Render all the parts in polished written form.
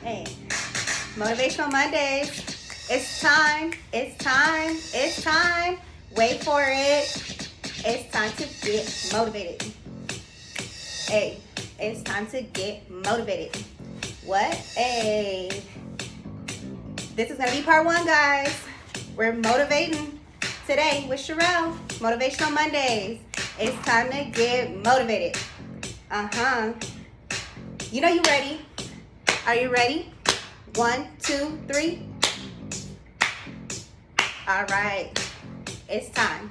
Hey, Motivational Mondays. It's time. It's time. It's time. Wait for it. It's time to get motivated. Hey, it's time to get motivated. What? Hey. This is going to be part one, guys. We're motivating today with Sherelle. Motivational Mondays. It's time to get motivated. You know you ready. Are you ready? 1, 2, 3. All right. It's time.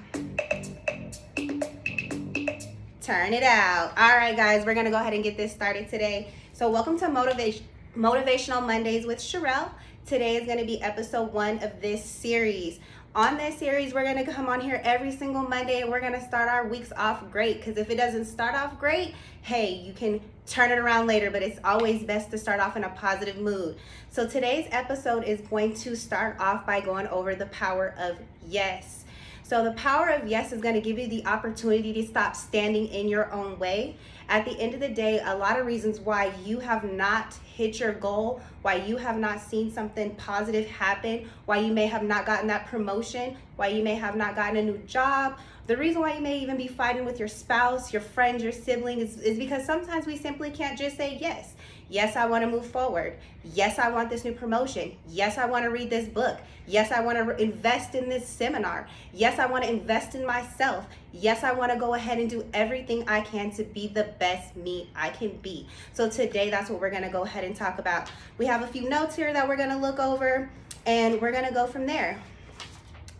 Turn it out. All right, guys. We're going to go ahead and get this started today. So welcome to Motivational Mondays with Sherelle. Today is going to be episode 1 of this series. On this series, we're going to come on here every single Monday and we're going to start our weeks off great. Because if it doesn't start off great, hey, you can turn it around later, but it's always best to start off in a positive mood. So today's episode is going to start off by going over the power of yes. So the power of yes is going to give you the opportunity to stop standing in your own way. At the end of the day, a lot of reasons why you have not hit your goal, why you have not seen something positive happen, why you may have not gotten that promotion, why you may have not gotten a new job. The reason why you may even be fighting with your spouse, your friends, your siblings is because sometimes we simply can't just say yes. Yes, I want to move forward. Yes, I want this new promotion. Yes, I want to read this book. Yes, I want to invest in this seminar. Yes, I want to invest in myself. Yes, I want to go ahead and do everything I can to be the best me I can be. So today, that's what we're going to go ahead and talk about. We have a few notes here that we're going to look over, and we're going to go from there.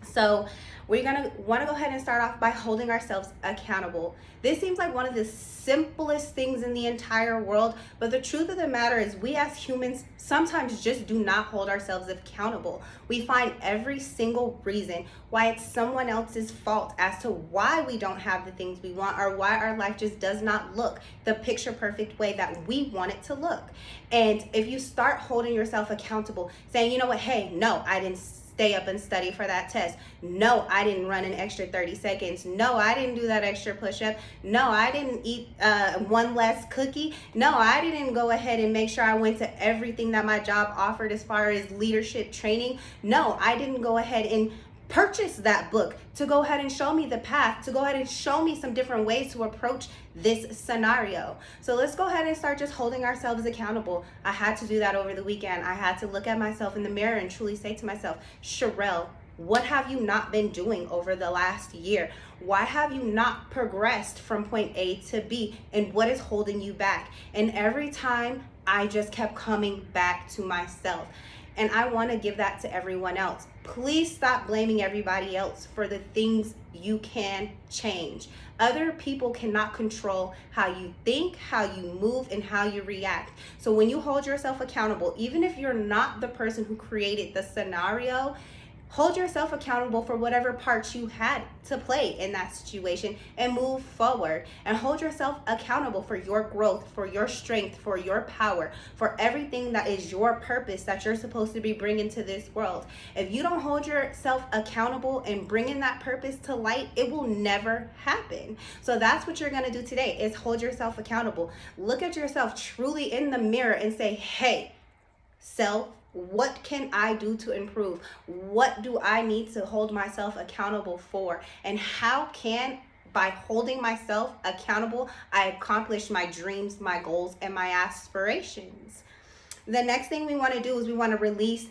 So we're going to want to go ahead and start off by holding ourselves accountable. This seems like one of the simplest things in the entire world, but the truth of the matter is we as humans sometimes just do not hold ourselves accountable. We find every single reason why it's someone else's fault as to why we don't have the things we want or why our life just does not look the picture perfect way that we want it to look. And if you start holding yourself accountable, saying, you know what, hey, no, I didn't stay up and study for that test. No, I didn't run an extra 30 seconds. No, I didn't do that extra push-up. No, I didn't eat one less cookie. No, I didn't go ahead and make sure I went to everything that my job offered as far as leadership training. No, I didn't go ahead and purchase that book to go ahead and show me the path, to go ahead and show me some different ways to approach this scenario. So let's go ahead and start just holding ourselves accountable. I had to do that over the weekend. I had to look at myself in the mirror and truly say to myself, Sherelle, what have you not been doing over the last year? Why have you not progressed from point A to B? And what is holding you back? And every time I just kept coming back to myself. And I want to give that to everyone else. Please stop blaming everybody else for the things you can change. Other people cannot control how you think, how you move, and how you react. So when you hold yourself accountable, even if you're not the person who created the scenario, hold yourself accountable for whatever parts you had to play in that situation and move forward. And hold yourself accountable for your growth, for your strength, for your power, for everything that is your purpose that you're supposed to be bringing to this world. If you don't hold yourself accountable and bringing that purpose to light, it will never happen. So that's what you're going to do today, is hold yourself accountable. Look at yourself truly in the mirror and say, hey, self, what can I do to improve? What do I need to hold myself accountable for? And how can, by holding myself accountable, I accomplish my dreams, my goals, and my aspirations? The next thing we want to do is we want to release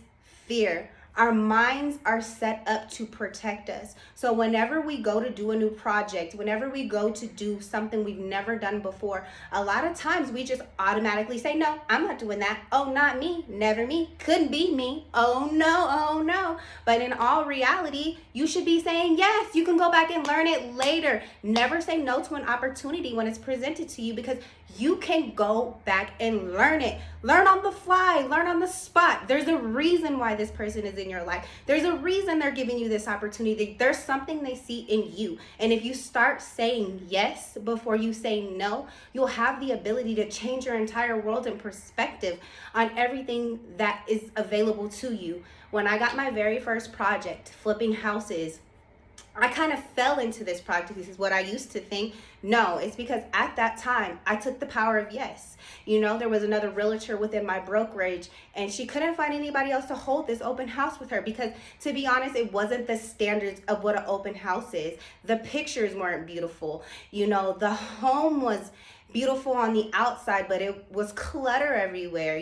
fear. Our minds are set up to protect us. So whenever we go to do a new project, whenever we go to do something we've never done before, a lot of times we just automatically say, no, I'm not doing that. Oh, not me. Never me. Couldn't be me. Oh, no. Oh, no. But in all reality, you should be saying, yes, you can go back and learn it later. Never say no to an opportunity when it's presented to you, because you can go back and learn it. Learn on the fly, learn on the spot. There's a reason why this person is in your life. There's a reason they're giving you this opportunity. There's something they see in you. And if you start saying yes before you say no, you'll have the ability to change your entire world and perspective on everything that is available to you. When I got my very first project, flipping houses, I kind of fell into this practice, is what I used to think. No, it's because at that time I took the power of yes. There was another realtor within my brokerage, and she couldn't find anybody else to hold this open house with her because, to be honest, it wasn't the standards of what an open house is. The pictures weren't beautiful. The home was beautiful on the outside, but it was clutter everywhere.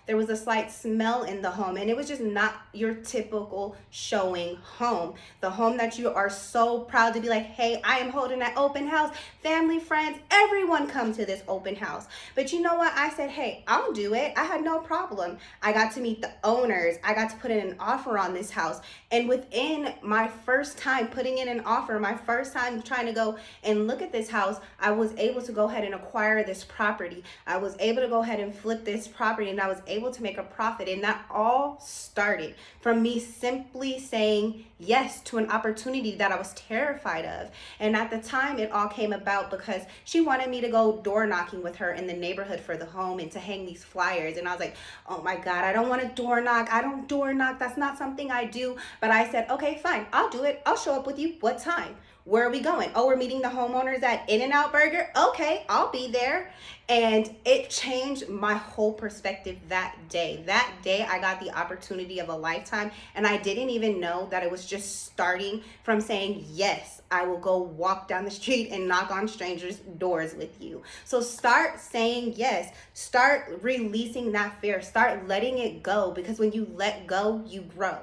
There was a slight smell in the home, and it was just not your typical showing home. The home that you are so proud to be like, hey, I am holding that open house. Family, friends, everyone come to this open house. But you know what? I said, hey, I'll do it. I had no problem. I got to meet the owners. I got to put in an offer on this house. And within my first time putting in an offer, my first time trying to go and look at this house, I was able to go ahead and acquire this property. I was able to go ahead and flip this property, and I was able to make a profit. And that all started from me simply saying yes to an opportunity that I was terrified of. And at the time, it all came about because she wanted me to go door knocking with her in the neighborhood for the home and to hang these flyers. And I was like, oh my God, I don't want to door knock. I don't door knock. That's not something I do. But I said, okay, fine, I'll do it. I'll show up with you. What time? Where are we going? Oh, we're meeting the homeowners at In-N-Out Burger. Okay, I'll be there. And it changed my whole perspective that day. That day, I got the opportunity of a lifetime, and I didn't even know that it was just starting from saying, yes, I will go walk down the street and knock on strangers' doors with you. So start saying yes. Start releasing that fear. Start letting it go, because when you let go, you grow.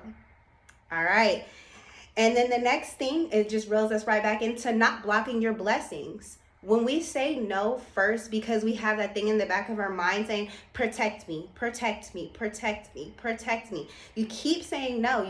All right. And then the next thing, it just reels us right back into not blocking your blessings. When we say no first, because we have that thing in the back of our mind saying, protect me, protect me, protect me, protect me. You keep saying no,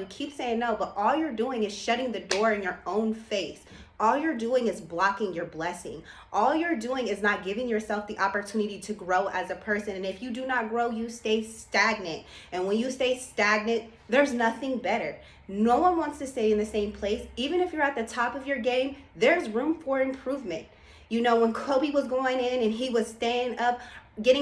but all you're doing is shutting the door in your own face. All you're doing is blocking your blessing. All you're doing is not giving yourself the opportunity to grow as a person. And if you do not grow, you stay stagnant. And when you stay stagnant, there's nothing better. No one wants to stay in the same place. Even if you're at the top of your game, there's room for improvement. When Kobe was going in and he was getting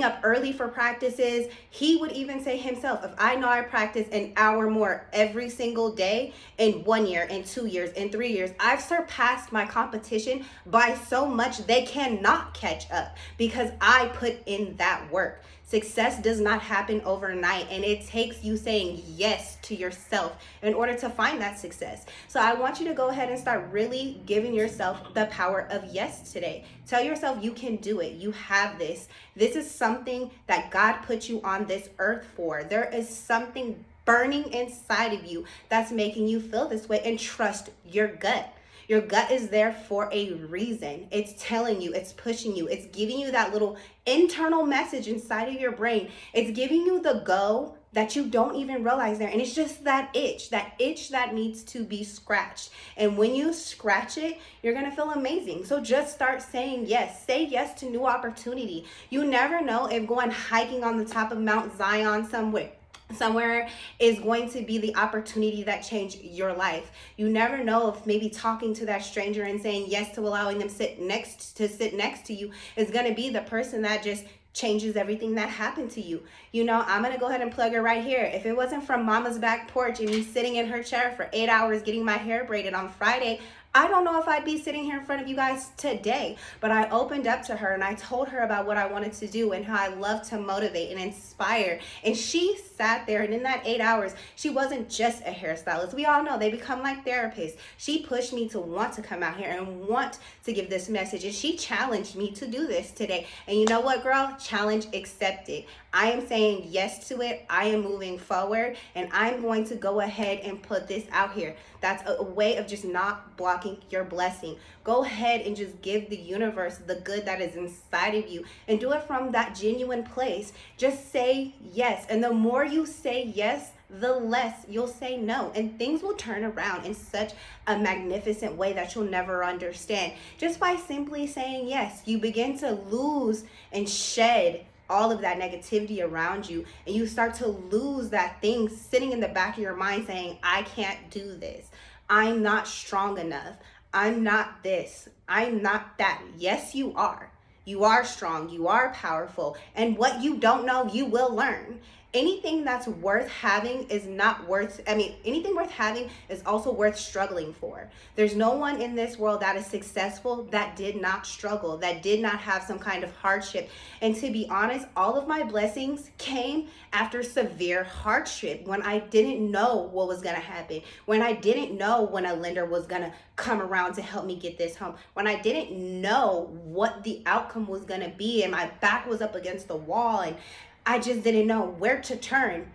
up early for practices, he would even say himself, if I know I practice an hour more every single day in 1 year, in 2 years, in 3 years, I've surpassed my competition by so much they cannot catch up because I put in that work. Success does not happen overnight, and it takes you saying yes to yourself in order to find that success. So I want you to go ahead and start really giving yourself the power of yes today. Tell yourself you can do it. You have this. This is something that God put you on this earth for. There is something burning inside of you that's making you feel this way, and trust your gut. Your gut is there for a reason. It's telling you, it's pushing you, it's giving you that little internal message inside of your brain. It's giving you the go that you don't even realize there. And it's just that itch that needs to be scratched. And when you scratch it, you're going to feel amazing. So just start saying yes. Say yes to new opportunity. You never know if going hiking on the top of Mount Zion somewhere is going to be the opportunity that changed your life. You never know if maybe talking to that stranger and saying yes to allowing them sit next to you is going to be the person that just changes everything that happened to you. I'm going to go ahead and plug her right here. If it wasn't from Mama's back porch and me sitting in her chair for 8 hours getting my hair braided on Friday, I don't know if I'd be sitting here in front of you guys today, but I opened up to her and I told her about what I wanted to do and how I love to motivate and inspire. And she sat there, and in that 8 hours, she wasn't just a hairstylist. We all know they become like therapists. She pushed me to want to come out here and want to give this message. And she challenged me to do this today. And you know what, girl? Challenge accepted. I am saying yes to it. I am moving forward, and I'm going to go ahead and put this out here. That's a way of just not blocking your blessing. Go ahead and just give the universe the good that is inside of you, and do it from that genuine place. Just say yes. And the more you say yes, the less you'll say no, and things will turn around in such a magnificent way that you'll never understand. Just by simply saying yes, you begin to lose and shed all of that negativity around you, and you start to lose that thing sitting in the back of your mind saying, I can't do this. I'm not strong enough. I'm not this. I'm not that. Yes, you are. You are strong. You are powerful. And what you don't know, you will learn. anything that's worth having is not worth, anything worth having is also worth struggling for. There's no one in this world that is successful that did not struggle, that did not have some kind of hardship. And to be honest, all of my blessings came after severe hardship, when I didn't know what was going to happen, when I didn't know when a lender was going to come around to help me get this home, when I didn't know what the outcome was going to be and my back was up against the wall and I just didn't know where to turn.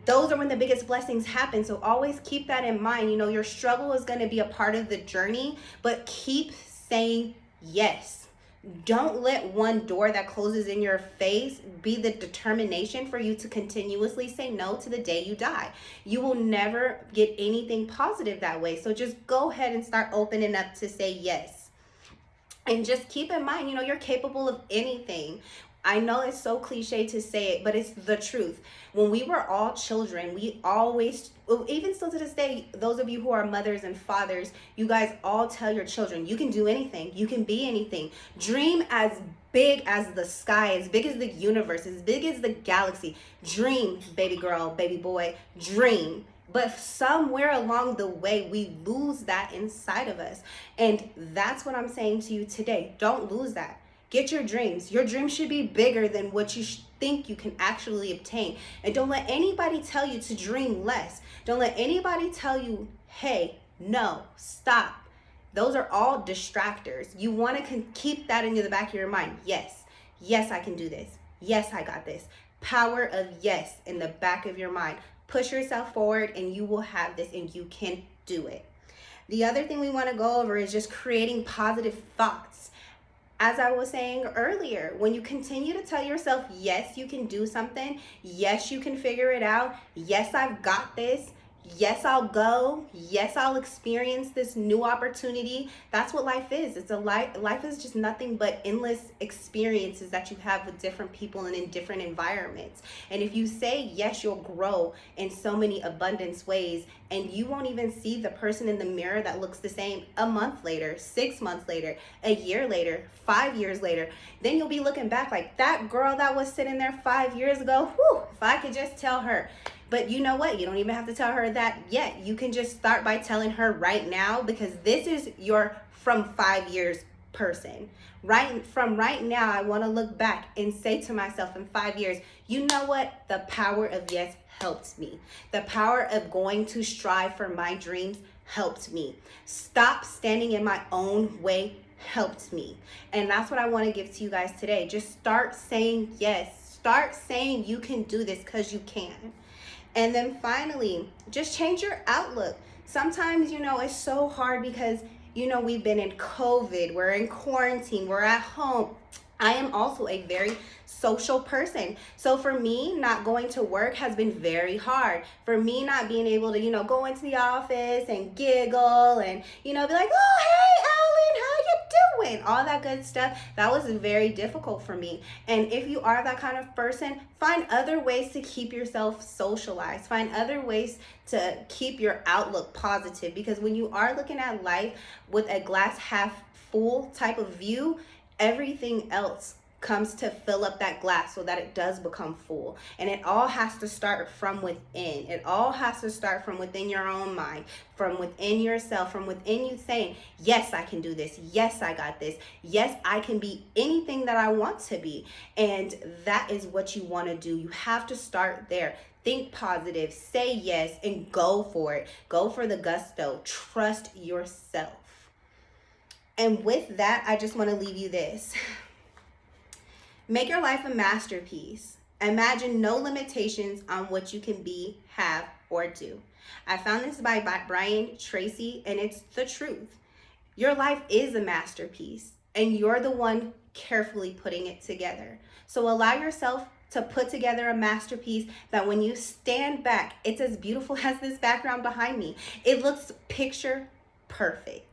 Those are when the biggest blessings happen. So always keep that in mind. You know, your struggle is going to be a part of the journey, but keep saying yes. Don't let one door that closes in your face be the determination for you to continuously say no to the day you die. You will never get anything positive that way. So just go ahead and start opening up to say yes. And just keep in mind, you know, you're capable of anything. I know it's so cliche to say it, but it's the truth. When we were all children, we always, even still to this day, those of you who are mothers and fathers, you guys all tell your children, you can do anything, you can be anything. Dream as big as the sky, as big as the universe, as big as the galaxy. Dream, baby girl, baby boy, dream. But somewhere along the way, we lose that inside of us. And that's what I'm saying to you today. Don't lose that. Get your dreams. Your dreams should be bigger than what you think you can actually obtain. And don't let anybody tell you to dream less. Don't let anybody tell you, hey, no, stop. Those are all distractors. You want to keep that in the back of your mind. Yes, yes, I can do this. Yes, I got this. Power of yes in the back of your mind. Push yourself forward and you will have this and you can do it. The other thing we want to go over is just creating positive thoughts. As I was saying earlier, when you continue to tell yourself, yes, you can do something. Yes, you can figure it out. Yes, I've got this. Yes, I'll go. Yes, I'll experience this new opportunity. That's what life is. It's a life is just nothing but endless experiences that you have with different people and in different environments. And if you say yes, you'll grow in so many abundance ways, and you won't even see the person in the mirror that looks the same a month later, 6 months later, a year later, 5 years later. Then you'll be looking back like, that girl that was sitting there 5 years ago, whew, if I could just tell her. But you know what? You don't even have to tell her that yet. You can just start by telling her right now, because this is your from 5 years person. Right now, I want to look back and say to myself in 5 years, you know what? The power of yes helped me. The power of going to strive for my dreams helped me. Stop standing in my own way helped me. And that's what I want to give to you guys today. Just start saying yes. Start saying you can do this, because you can. And then finally, just change your outlook. Sometimes, you know, it's so hard because, you know, we've been in COVID, we're in quarantine, we're at home. I am also a very social person. So for me, not going to work has been very hard. For me, not being able to, you know, go into the office and giggle and, you know, be like, oh, hey, Ellen, how you doing? All that good stuff. That was very difficult for me. And if you are that kind of person, find other ways to keep yourself socialized. Find other ways to keep your outlook positive. Because when you are looking at life with a glass half full type of view, everything else comes to fill up that glass so that it does become full. And it all has to start from within. It all has to start from within your own mind, from within yourself, from within you saying, yes, I can do this. Yes, I got this. Yes, I can be anything that I want to be. And that is what you want to do. You have to start there. Think positive, say yes, and go for it. Go for the gusto. Trust yourself. And with that, I just want to leave you this. Make your life a masterpiece. Imagine no limitations on what you can be, have, or do. I found this by Brian Tracy, and it's the truth. Your life is a masterpiece, and you're the one carefully putting it together. So allow yourself to put together a masterpiece that when you stand back, it's as beautiful as this background behind me. It looks picture perfect.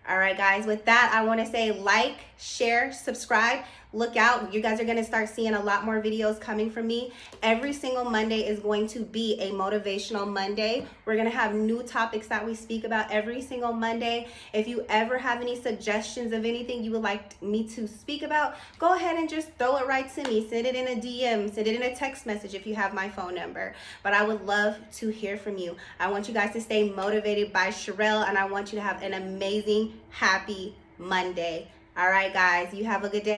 All right, guys, with that, I want to say like, share, subscribe. look out. You guys are going to start seeing a lot more videos coming from me. Every single Monday is going to be a motivational Monday. We're going to have new topics that we speak about every single Monday. If you ever have any suggestions of anything you would like me to speak about, go ahead and just throw it right to me. Send it in a DM, send it in a text message if you have my phone number. But I would love to hear from you. I want you guys to stay motivated by Sherelle, and I want you to have an amazing, happy Monday. All right, guys, you have a good day.